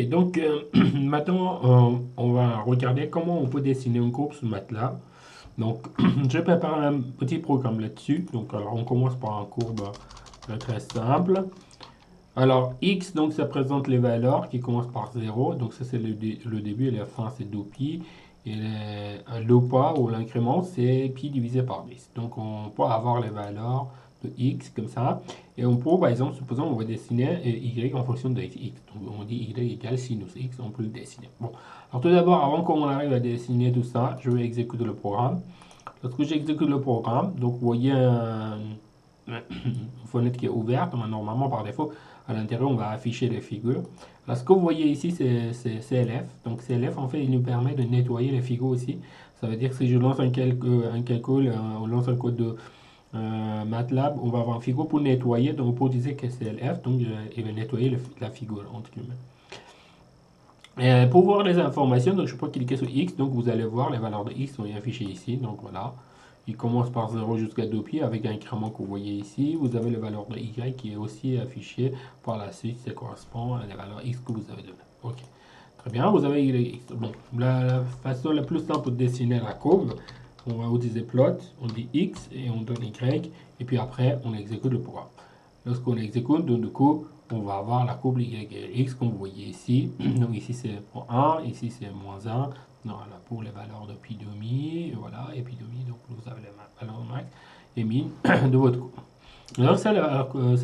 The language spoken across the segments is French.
donc maintenant on va regarder comment on peut dessiner une courbe sur MATLAB. Donc je prépare un petit programme là-dessus. Donc alors on commence par une courbe très simple. Alors x, donc ça présente les valeurs qui commencent par 0. Donc ça c'est le début et la fin c'est 2pi. Et l'OPA ou l'incrément c'est pi divisé par 10. Donc on peut avoir les valeurs de x comme ça. Et on peut par exemple, supposons on va dessiner y en fonction de x. Donc on dit y égale sinus x, on peut le dessiner. Bon, alors tout d'abord avant qu'on arrive à dessiner tout ça, je vais exécuter le programme. Lorsque j'exécute le programme, donc vous voyez une fenêtre qui est ouverte, normalement par défaut, à l'intérieur on va afficher les figures. Là, ce que vous voyez ici, c'est CLF. Donc CLF, en fait, il nous permet de nettoyer les figures aussi. Ça veut dire que si je lance un calcul, on lance un code de MATLAB, on va avoir un figure pour nettoyer, donc pour utiliser que CLF, donc il va nettoyer la figure, entre guillemets. Pour voir les informations, donc je peux cliquer sur X, donc vous allez voir les valeurs de X sont affichées ici, donc voilà. Il commence par 0 jusqu'à 2 pi avec un incrément que vous voyez ici. Vous avez les valeurs de Y qui est aussi affiché par la suite, ça correspond à la valeur X que vous avez donné. Ok, très bien, vous avez YX. Bon, la façon la plus simple de dessiner la courbe, on va utiliser plot, on dit X et on donne Y, et puis après on exécute le programme. Lorsqu'on exécute, donc du coup, on va avoir la courbe y et x comme vous voyez ici. Donc ici c'est pour 1, ici c'est moins 1. Voilà, pour les valeurs de pi demi, voilà, et pi demi, donc vous avez les valeurs max et min de votre courbe. Alors c'est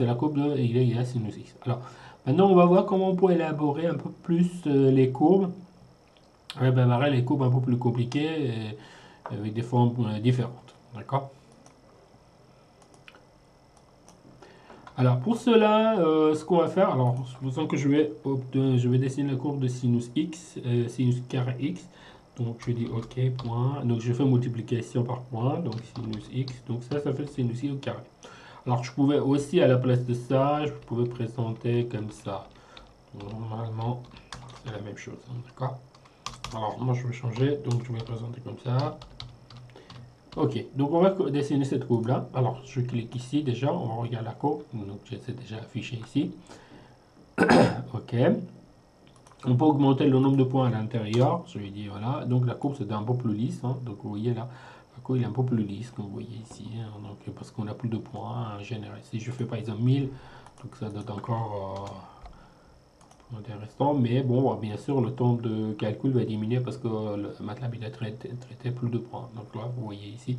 la courbe de y égale sinus x. Alors maintenant on va voir comment on peut élaborer un peu plus les courbes. Ben, les courbes un peu plus compliquées avec des formes différentes. D'accord? Alors pour cela, ce qu'on va faire, alors supposons que je vais dessiner la courbe de sinus x, sinus carré x. Donc je dis OK, point. Donc je fais multiplication par point, donc sinus x. Donc ça fait sinus x au carré. Alors je pouvais aussi, à la place de ça, je pouvais présenter comme ça. Normalement, c'est la même chose, hein, d'accord? Alors moi je vais changer, donc je vais présenter comme ça. Ok, donc on va dessiner cette courbe-là. Alors, je clique ici déjà, on va regarder la courbe. Donc, c'est déjà affiché ici. Ok. On peut augmenter le nombre de points à l'intérieur. Je lui dis, voilà. Donc, la courbe, c'est un peu plus lisse. Hein. Donc, vous voyez là, la courbe, il est un peu plus lisse, comme vous voyez ici. Hein. Donc, parce qu'on a plus de points en général. Si je fais par exemple 1000, donc ça donne encore intéressant. Mais bon, bien sûr, le temps de calcul va diminuer parce que le MATLAB, il a traité plus de points. Donc, là, vous voyez ici.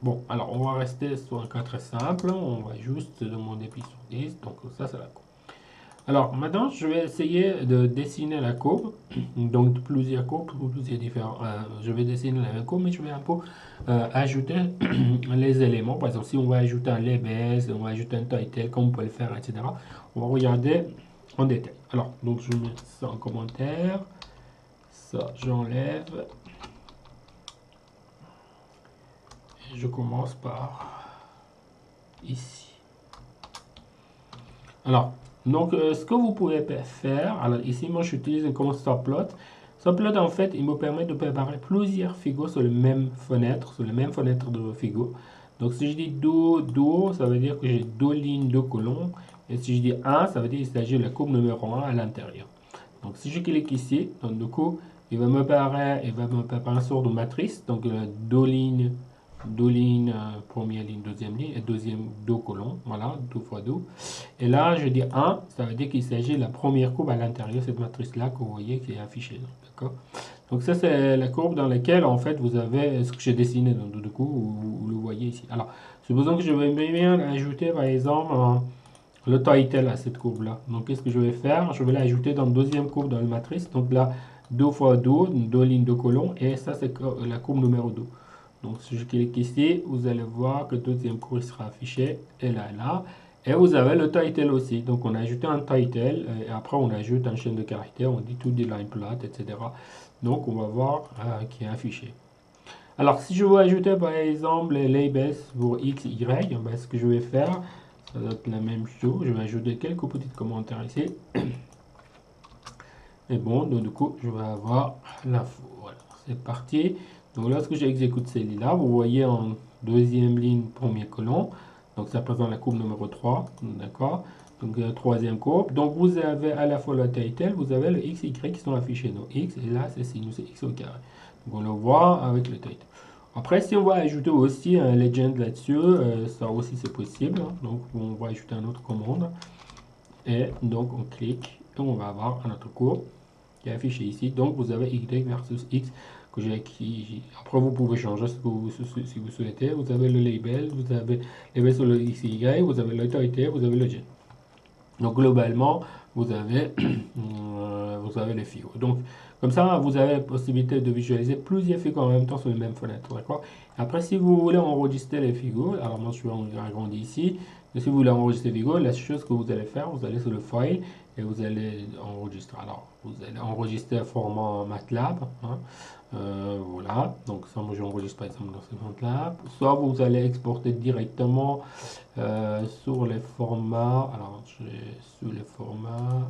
Bon, alors on va rester sur un cas très simple. On va juste demander pi sur 10. Donc ça, c'est la courbe. Alors maintenant, je vais essayer de dessiner la courbe. Donc plusieurs courbes, plusieurs différents. Je vais dessiner la même courbe, mais je vais un peu ajouter les éléments. Par exemple, si on va ajouter un LBS, on va ajouter un title, comme on peut le faire, etc. On va regarder en détail. Alors, donc je mets ça en commentaire. Ça, j'enlève. Je commence par ici. Alors, donc, ce que vous pouvez faire, alors ici, moi, j'utilise un subplot. Subplot, en fait, il me permet de préparer plusieurs figures sur la même fenêtre, de figure. Donc, si je dis do, ça veut dire que j'ai deux lignes, deux colonnes. Et si je dis 1, ça veut dire qu'il s'agit de la courbe numéro 1 à l'intérieur. Donc, si je clique ici, donc, du coup, il va me préparer une sorte de matrice. Donc, deux lignes, première ligne, deuxième ligne, et deux colonnes, voilà, 2 fois 2. Et là, je dis 1, ça veut dire qu'il s'agit de la première courbe à l'intérieur de cette matrice-là que vous voyez qui est affichée. D'accord? Donc ça, c'est la courbe dans laquelle, en fait, vous avez ce que j'ai dessiné. Donc, du coup, vous le voyez ici. Alors, supposons que je vais bien ajouter, par exemple, le title à cette courbe-là. Donc, qu'est-ce que je vais faire? Je vais l'ajouter dans la deuxième courbe dans la matrice. Donc là, 2 fois 2, deux lignes, deux colonnes, et ça, c'est la courbe numéro 2. Donc si je clique ici, vous allez voir que le deuxième cours sera affiché, et là, là. Et vous avez le title aussi. Donc on a ajouté un title, et après on ajoute une chaîne de caractères, on dit tout des line plot, etc. Donc on va voir qui est affiché. Alors si je veux ajouter par exemple les labels pour X, Y, ben, ce que je vais faire, ça va être la même chose. Je vais ajouter quelques petits commentaires ici. Et bon, donc du coup, je vais avoir l'info. Voilà, c'est parti. Donc lorsque j'exécute celle-là, vous voyez en deuxième ligne, premier colon. Donc ça représente la courbe numéro 3. D'accord. Donc, troisième courbe. Donc, vous avez à la fois le title, vous avez le x, y qui sont affichés. Donc, x, et là, c'est sinus x au carré. Donc, on le voit avec le title. Après, si on va ajouter aussi un legend là-dessus, ça aussi c'est possible. Hein. Donc, on va ajouter une autre commande. Et donc, on clique et on va avoir un autre courbe qui est affiché ici. Donc, vous avez y versus x que j'ai écrit. Après, vous pouvez changer ce que vous, si vous souhaitez. Vous avez le label, vous avez label sur le x, y, vous avez l'autorité, vous avez le gen. Donc globalement, vous avez, vous avez les figures. Donc comme ça, vous avez la possibilité de visualiser plusieurs figures en même temps sur la même fenêtre. D'accord. Après, si vous voulez enregistrer les figures, alors moi je suis agrandi ici. Et si vous voulez enregistrer les figures, la chose que vous allez faire, vous allez sur le file et vous allez enregistrer. Alors, vous allez enregistrer format MATLAB. Hein. Voilà. Donc ça, moi j'enregistre par exemple dans ce MATLAB. Soit vous allez exporter directement sur les formats, alors sur les formats,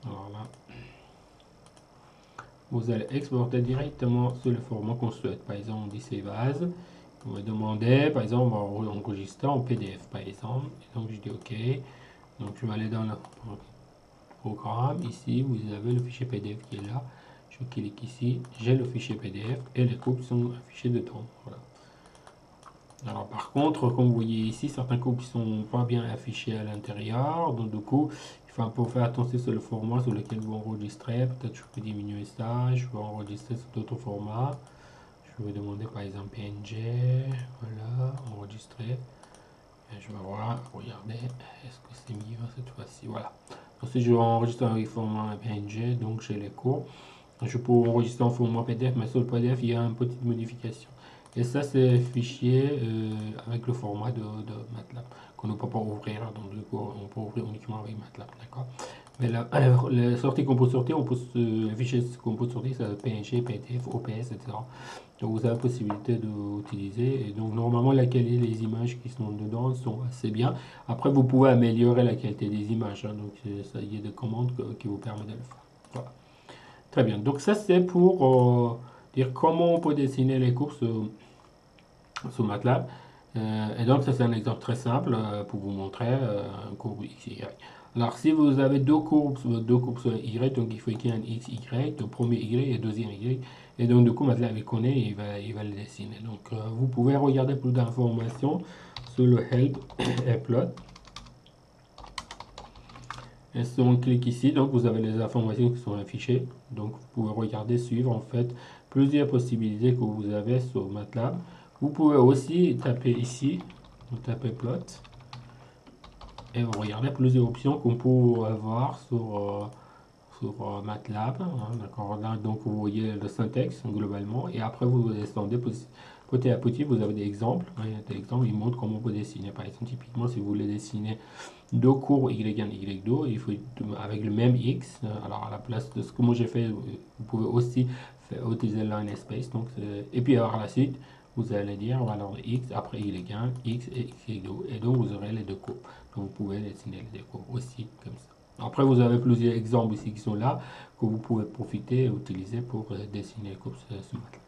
alors là, vous allez exporter directement sur le format qu'on souhaite. Par exemple, on dit Save As, on va demander, par exemple, on va enregistrer en PDF, par exemple. Et donc je dis OK. Donc je vais aller dans le programme. Ici, vous avez le fichier PDF qui est là. Je clique ici, j'ai le fichier PDF et les courbes sont affichées dedans. Voilà. Alors par contre, comme vous voyez ici, certains courbes ne sont pas bien affichés à l'intérieur. Donc du coup, il faut un peu faire attention sur le format sur lequel vous enregistrez. Peut-être je peux diminuer ça. Je vais enregistrer sur d'autres formats. Je vais demander par exemple PNG. Voilà, enregistrer. Et je vais voir, regardez, est-ce que c'est mieux cette fois-ci? Voilà. Ensuite, je vais enregistrer avec format PNG. Donc j'ai les courbes. Je peux enregistrer en format PDF, mais sur le PDF, il y a une petite modification. Et ça, c'est fichier avec le format de MATLAB qu'on ne peut pas ouvrir. Donc, du coup, on peut ouvrir uniquement avec MATLAB. D'accord. Mais là, les sorties qu'on peut sortir, les fichiers qu'on peut sortir, c'est PNG, PDF, OPS, etc. Donc, vous avez la possibilité d'utiliser. Et donc, normalement, la qualité des images qui sont dedans sont assez bien. Après, vous pouvez améliorer la qualité des images. Hein. Donc, ça, il y a des commandes qui vous permettent de le faire. Voilà. Très bien. Donc, ça, c'est pour dire comment on peut dessiner les courbes sous MATLAB. Et donc, ça, c'est un exemple très simple pour vous montrer un courbe X, Y. Alors, si vous avez deux courbes sur Y, donc il faut écrire un X, Y, le premier Y et le deuxième Y. Et donc, du coup, MATLAB, il connaît et il va le dessiner. Donc, vous pouvez regarder plus d'informations sur le Help et Plot. Et si on clique ici, donc vous avez les informations qui sont affichées. Donc, vous pouvez regarder, suivre en fait plusieurs possibilités que vous avez sur MATLAB. Vous pouvez aussi taper ici, vous tapez plot, et vous regardez plusieurs options qu'on peut avoir sur MATLAB. Hein, d'accord. Là, donc vous voyez le syntaxe globalement, et après vous descendez petit à petit, vous avez des exemples. Hein, des exemples, ils montrent comment on peut dessiner. Par exemple, typiquement, si vous voulez dessiner deux courbes Y1, Y2, il faut avec le même X. Alors à la place de ce que moi j'ai fait, vous pouvez aussi utiliser line space. Donc, et puis par la suite, vous allez dire voilà X après Y1, X et Y2. Et donc vous aurez les deux courbes. Donc vous pouvez dessiner les deux courbes aussi comme ça. Après, vous avez plusieurs exemples ici qui sont là que vous pouvez profiter et utiliser pour dessiner les courbes sur MATLAB.